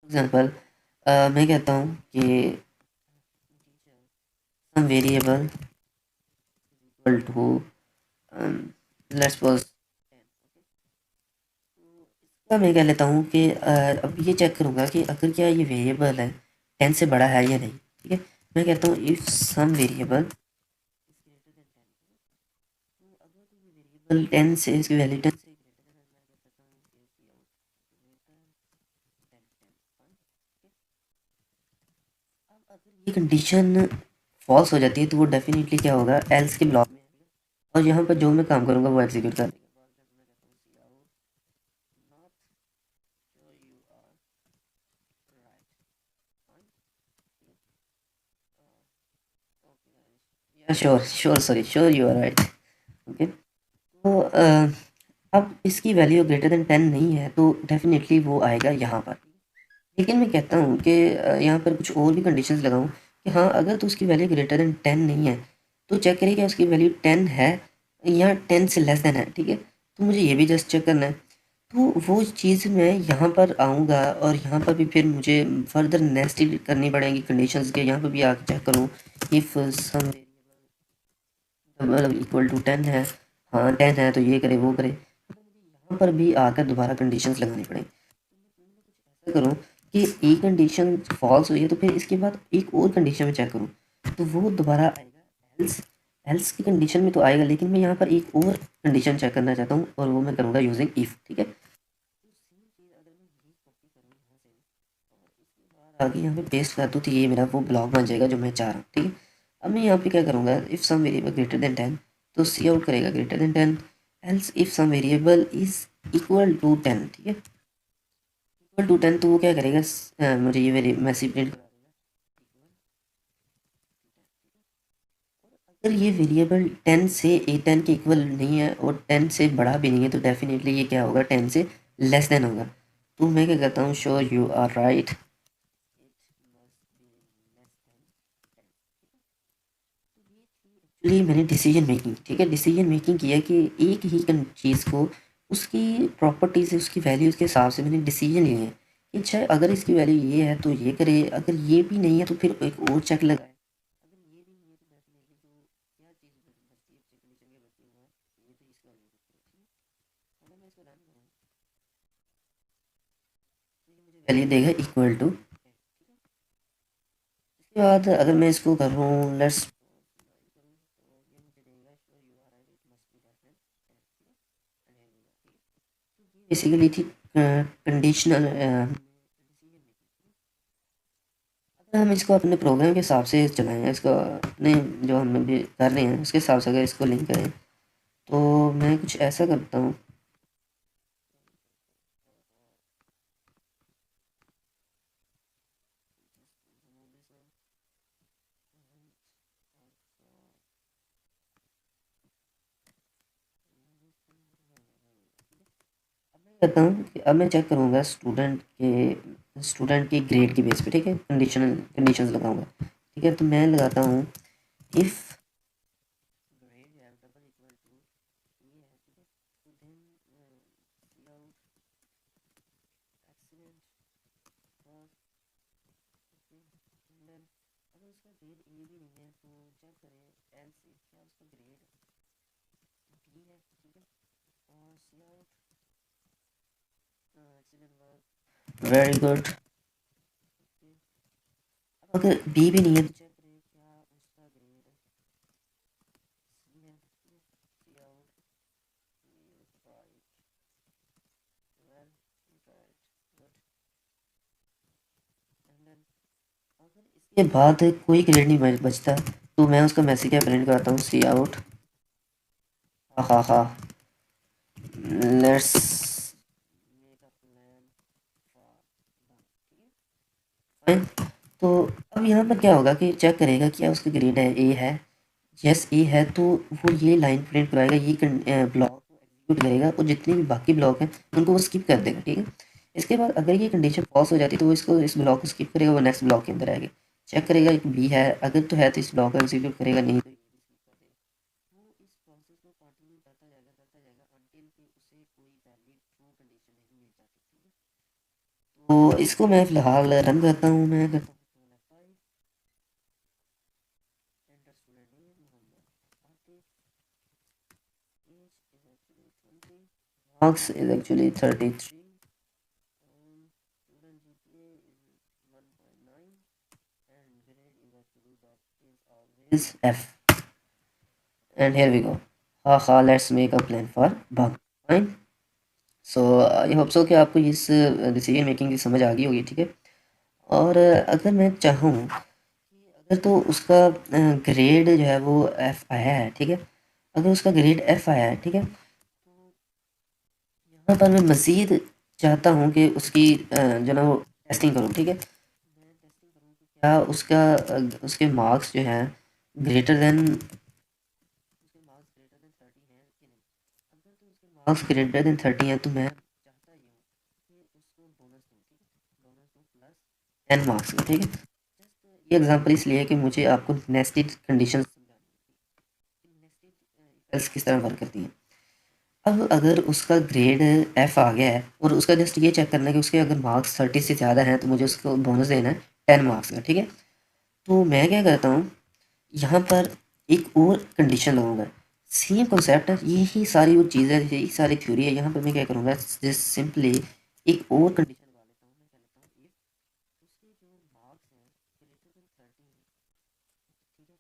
Example मैं कहता हूँ कि some variable equal to let's suppose इसका मैं कह लेता हूँ कि अब ये चेक करूँगा कि अगर क्या ये वेरिएबल है 10 से बड़ा है या नहीं। ठीक है, मैं कहता हूँ इफ सम वेरिएबल 10 से इसकी वैल्यू 10 से ये कंडीशन फॉल्स हो जाती है तो वो डेफिनेटली क्या होगा, एल्स के ब्लॉक में और यहाँ पर जो मैं काम करूँगा वो एग्जीक्यूट कर देगा। Sure sure sorry sure you are right. Okay, तो अब इसकी वैल्यू ग्रेटर देन 10 नहीं है तो डेफिनेटली वो आएगा यहाँ पर। लेकिन मैं कहता हूँ कि यहाँ पर कुछ और भी कंडीशंस लगाऊँ कि हाँ अगर तो उसकी वैल्यू ग्रेटर देन 10 नहीं है तो चेक करिए कि उसकी वैल्यू 10 है या 10 से लेस देन है। ठीक है, तो मुझे ये भी जस्ट चेक करना है। तो वो चीज़ मैं यहाँ पर आऊँगा और यहाँ पर भी फिर मुझे फर्दर नेस्टेड करनी पड़ेगी कंडीशंस के। यहाँ पर भी आके चेक करूँ इफ़ सम मतलब इक्वल टू 10 है, हाँ 10 है तो ये करे वो करे। यहाँ पर भी आकर दोबारा कंडीशंस लगानी पड़ेंगी। ऐसा करूँ कि एक कंडीशन फॉल्स हुई है तो फिर इसके बाद एक और कंडीशन में चेक करूँ तो वो दोबारा आएगा एल्स। एल्स की कंडीशन में तो आएगा लेकिन मैं यहाँ पर एक और कंडीशन चेक करना चाहता हूँ और वो मैं करूँगा यूजिंग इफ़। ठीक है, आगे यहाँ पे पेस्ट कर दूँ तो ये मेरा वो ब्लॉक बन जाएगा जो मैं चाह रहा हूँ। ठीक है, अब मैं यहाँ पे क्या करूँगा, if some variable greater than 10 तो सी आउट करेगा greater than 10, else if some variable is equal to 10। ठीक है, इक्वल टू 10 तो वो क्या करेगा, मुझे ये वेरी मैसेज प्रिंट करा देगा। अगर ये वेरिएबल 10 से 10 के इक्वल नहीं है और 10 से बड़ा भी नहीं है तो डेफिनेटली ये क्या होगा, 10 से लेस देन होगा। तो मैं क्या करता हूँ, sure you are right, actually मैंने डिसीजन मेकिंग, ठीक है, डिसीजन मेकिंग किया कि एक ही चीज़ को उसकी प्रॉपर्टीज उसकी वैल्यूज़ के हिसाब से मैंने डिसीजन लिए हैं कि अच्छा अगर इसकी वैल्यू ये है तो ये करे, अगर ये भी नहीं है तो फिर एक और चेक लगाए, अगर ये भी नहीं है तो डेफिनेटली जो क्या चीज़ बचती है कंडीशन के बचती हुआ ये तो इसका वैल्यू बचती है। अगर मैं इसको रन करूँ तो ये मुझे वैल्यू देगा इक्वल टू। इसके बाद अगर मैं इसको करूँ लेट्स बेसिकली थी कंडीशनल। अगर हम इसको अपने प्रोग्राम के हिसाब से चलाएं, इसको अपने जो हम अभी कर रहे हैं उसके हिसाब से अगर इसको लिंक करें तो मैं कुछ ऐसा करता हूँ। करता हूँ कि अब मैं चेक करूँगा स्टूडेंट के ग्रेड के बेस पे। ठीक है, कंडीशंस लगाऊंगा। ठीक है, तो मैं लगाता हूँ इफ़ अगर उसका ग्रेड ए भी नहीं है तो चेक करें एल्स क्या उसका ग्रेड बी है। ठीक है, और C out excellent work very good. अगर बी भी नहीं है तो चेक करें क्या उसका ग्रेड सी है। C out right well right good. And then अगर इसके बाद कोई ग्रेड नहीं बचता तो मैं उसका मैसेज क्या प्रिंट करता हूँ, सी आउट हा हा हा let's make a plan for fine. तो अब यहाँ पर क्या होगा कि चेक करेगा क्या उसका ग्रेड है ए है। यस ए है तो वो ये लाइन प्रिंट कराएगा, ये ब्लॉक को एग्जीक्यूट करेगा और जितने भी बाकी ब्लॉक हैं उनको वो स्किप कर देगा। ठीक है, इसके बाद अगर ये कंडीशन फॉल्स हो जाती है तो वो इसको इस ब्लॉक को स्किप करेगा, वो नेक्स्ट ब्लॉक के अंदर आएगा। चेक करेगा एक बी है, अगर तो है तो इस ब्लॉक को एग्जीक्यूट करेगा, नहीं तो ये भी skip कर देगा। वो इस प्रोसेस को कंटिन्यू करता जाएगा अनटिल कि उसे कोई वैलिड ट्रू कंडीशन नहीं मिल जाती। ठीक है, तो इसको मैं फ़िलहाल रन करता हूँ, मैं करता हूँ marks is actually 33 and student GPA is 1.9 and grade is actually that is always F. And here we go. Ha, let's make a plan for bug. Fine. So I hope so कि आपको इस decision making की समझ आ गई होगी, ठीक है। और अगर मैं चाहूँ कि अगर तो उसका ग्रेड जो है वो एफ़ आया है, ठीक है। अगर उसका ग्रेड एफ़ आया है, ठीक है, तो यहाँ पर मैं मज़ीद चाहता हूँ कि उसकी जो ना वो टेस्टिंग करूँ, ठीक है। मैं टेस्टिंग करूँ कि क्या उसका उसके मार्क्स जो हैं ग्रेटर देन उसके मार्क्स ग्रेटर देन 30 हैं कि नहीं। अगर तो उसके मार्क्स ग्रेटर देन 30 हैं तो मैं चाहता ये हूँ कि उसको बोनस दूँ, ठीक है। बोनस दूँ प्लस 10 मार्क्स का, ठीक है। जस्ट ये एग्जांपल इसलिए है कि मुझे आपको नेस्टेड कंडीशन समझानी है कि नेस्टेड इक्वल्स किस तरह वर्क करती हैं। अब अगर उसका ग्रेड एफ़ आ गया है और उसका जस्ट ये चेक करना है कि उसके अगर मार्क्स 30 से ज़्यादा हैं तो मुझे उसको बोनस देना है 10 मार्क्स का, ठीक है। तो मैं क्या करता हूँ, यहाँ पर एक और कंडीशन लगाऊंगा। सेम कॉन्सेप्ट है, यही सारी वो चीज़ें, यही सारी थ्योरी है। यहाँ पर मैं क्या करूँगा, जस्ट सिंपली एक और कंडीशन लगा लेता हूँ। मैं क्या लेता हूँ, if उसके जो मार्क्स हैं ग्रेटर देन 30 हैं, ठीक है।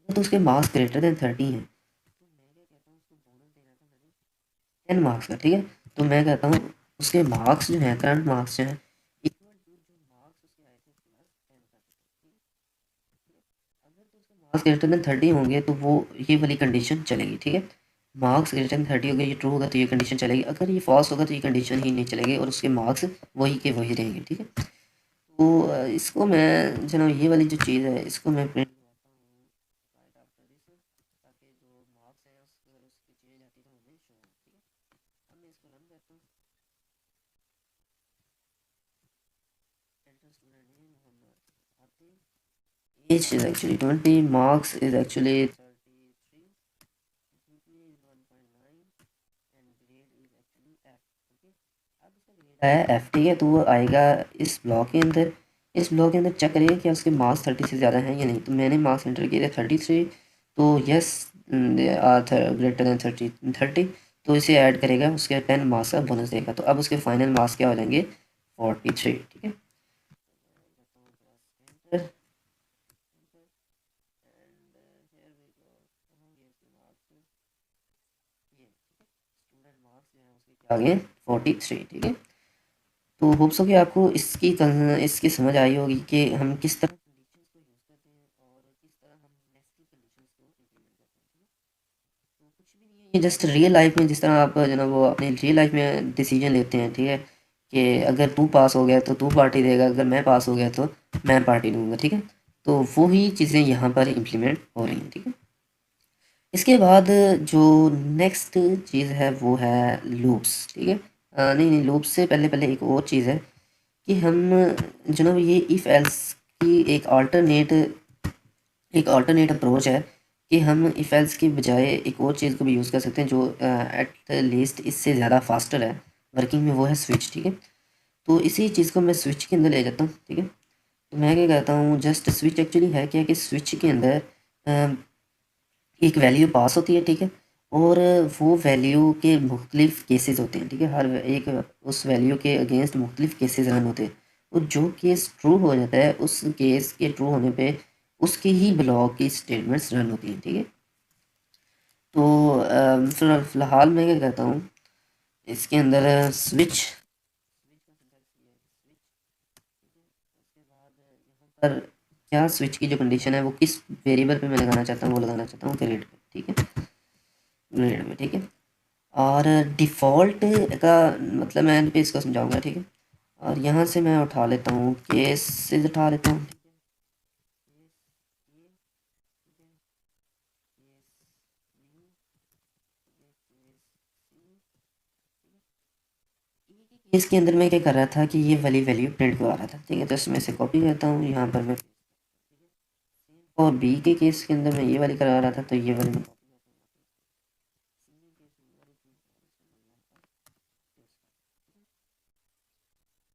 अगर तो उसके मार्क्स ग्रेटर देन 30 हैं तो मैं क्या कहता हूँ, उसको बोनस देना था मैंने 10 मार्क्स का, ठीक है। तो मैं कहता हूँ उसके मार्क्स जो हैं, करंट मार्क्स जो हैं इक्वल टू जो मार्क्स उसके आए थे प्लस 10 का, ठीक है। अगर तो उसके मार्क्स ग्रेटर देन 30 होंगे तो वो ये वाली कंडीशन चलेगी, ठीक है। मार्क्स ग्रेटर देन 30 होगा, ये ट्रू होगा तो ये कंडीशन चलेगी। अगर ये फॉल्स होगा तो ये कंडीशन ही नहीं चलेगी और उसके मार्क्स वही के वही रहेंगे, ठीक है। तो इसको मैं जनाब ये वाली जो चीज़ है इसको मैं प्रिंट करवाता हूँ राइट आफ्टर दिस, ताकि जो मार्क्स हैं अगर उसकी चेंज आती है तो हमें शो हो, ठीक है। अब मैं इसको रन करता हूँ। Enter student name Mohammad Atif, age is actually 20, marks is actually 33, GPA is 1.9 and grade is actually F, okay। अब इसका ग्रेड आया F, ठीक है। तो वो आएगा इस ब्लॉक के अंदर। इस ब्लॉक के अंदर चेक करिए कि उसके मार्क्स 30 से ज़्यादा हैं या नहीं। तो मैंने मार्क्स एंटर किए थे 33, तो yes they are greater than 30। तो इसे ऐड करेगा, उसके 10 मार्क्स का बोनस देगा। तो अब उसके फाइनल मार्क्स क्या हो जाएंगे, 43, ठीक है। आगे 43, ठीक है। तो होप्स हो कि आपको इसकी समझ आई होगी कि हम किस तरह कंडीशंस को यूज़ करते हैं और किस तरह हम नेस्टेड कंडीशंस को इम्प्लीमेंट करते हैं, ठीक है। तो कुछ भी नहीं है, ये जस्ट रियल लाइफ में जिस तरह आप जो ना वो अपने रियल लाइफ में डिसीजन लेते हैं, ठीक है। कि अगर तू पास हो गया तो तू पार्टी देगा, अगर मैं पास हो गया तो मैं पार्टी दूंगा, ठीक है। तो वही चीज़ें यहाँ पर इम्प्लीमेंट हो रही हैं, ठीक है। इसके बाद जो नेक्स्ट चीज़ है वो है लूप्स, ठीक है। नहीं नहीं, लूप्स से पहले पहले एक और चीज़ है कि हम जनाब ये इफ़ एल्स की एक अल्टरनेट अप्रोच है कि हम इफ़ एल्स की बजाय एक और चीज़ को भी यूज़ कर सकते हैं जो एट लीस्ट इससे ज़्यादा फास्टर है वर्किंग में, वो है स्विच, ठीक है। तो इसी चीज़ को मैं स्विच के अंदर ले जाता हूँ, ठीक है। तो मैं क्या कहता हूँ, जस्ट स्विच एक्चुअली है क्या कि स्विच के अंदर एक वैल्यू पास होती है, ठीक है। और वो वैल्यू के मुख्तलिफ केसेस होते हैं, ठीक है। हर एक उस वैल्यू के अगेंस्ट मुख्तलिफ केसेस रन होते हैं और जो केस ट्रू हो जाता है उस केस के ट्रू होने पे उसके ही ब्लॉक की स्टेटमेंट्स रन होती हैं, ठीक है। तो फ़िलहाल मैं क्या कहता हूँ, इसके अंदर स्विच पर क्या स्विच की जो कंडीशन है वो किस वेरिएबल पे मैं लगाना चाहता हूँ, वो लगाना चाहता हूँ ग्रेड पे, ठीक है। ग्रेड में, ठीक है। और डिफ़ॉल्ट का मतलब मैं एंड पे इसको समझाऊंगा, ठीक है। और यहाँ से मैं उठा लेता हूँ, केसेस उठा लेता हूँ, इसके अंदर मैं क्या कर रहा था कि ये वाली वैल्यू प्रिंट करवा रहा था, ठीक है। तो इसमें से कॉपी करता हूँ, यहाँ पर मैं और बी के केस के अंदर मैं ये वाली करा रहा था, तो ये वाली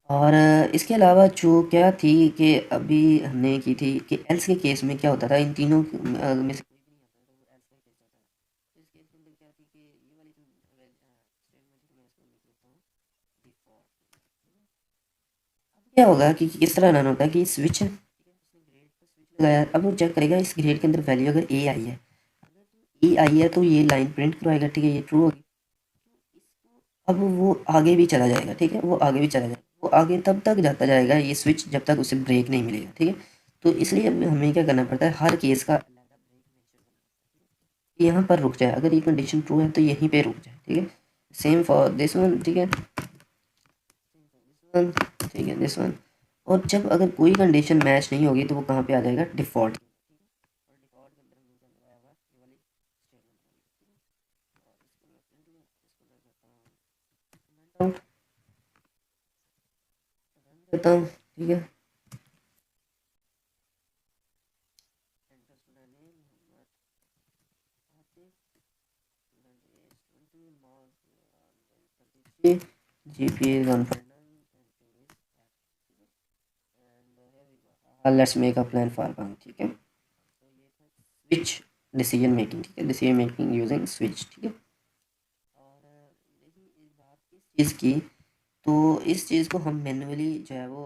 और इसके अलावा जो क्या थी कि अभी हमने की थी कि एल्स के केस में क्या होता था, इन तीनों में से कोई भी नहीं आता था, वो एल्स का केस होता था। तो इस केस के अंदर क्या थी कि ये वाली जो स्टेटमेंट थी, मैं इसको लिख लेता हूँ डिफॉल्ट। क्या होगा कि किस तरह रन होता है कि स्विच स्विच लगाया, अब वो चेक करेगा इस ग्रेड के अंदर वैल्यू अगर ए आई है, अगर ए आई है तो ये लाइन प्रिंट करवाएगा, ठीक है, ये ट्रू होगी। अब वो आगे भी चला जाएगा, ठीक है, वो आगे भी चला जाएगा, वो आगे तब तक जाता जाएगा ये स्विच जब तक उसे ब्रेक नहीं मिलेगा, ठीक है। तो इसलिए अब हमें क्या करना पड़ता है, हर केस का यहाँ पर रुक जाए, अगर ये कंडीशन ट्रू है तो यहीं पे रुक जाए, ठीक है। सेम फॉर दिस वन, ठीक है, ठीक है, दिस वन। और जब अगर कोई कंडीशन मैच नहीं होगी तो वो कहाँ पे आ जाएगा, डिफॉल्ट। और डिफॉल्ट के अंदर हमने क्या लगाया हुआ ये वाली स्टेटमेंट, और इसको मैं प्रिंट में इसको मैं करता हूँ, रन करता हूँ, ठीक है। Enter student name Mohammad Atif, student age 20, marks 33, GPA 1.9 and let's make a plan for bank, ठीक है। तो ये था स्विच डिसीजन मेकिंग, ठीक है, डिसीजन मेकिंग यूजिंग स्विच, ठीक है। और रही इस बात इस चीज़ की, तो इस चीज़ को हम मैन्युअली जो है वो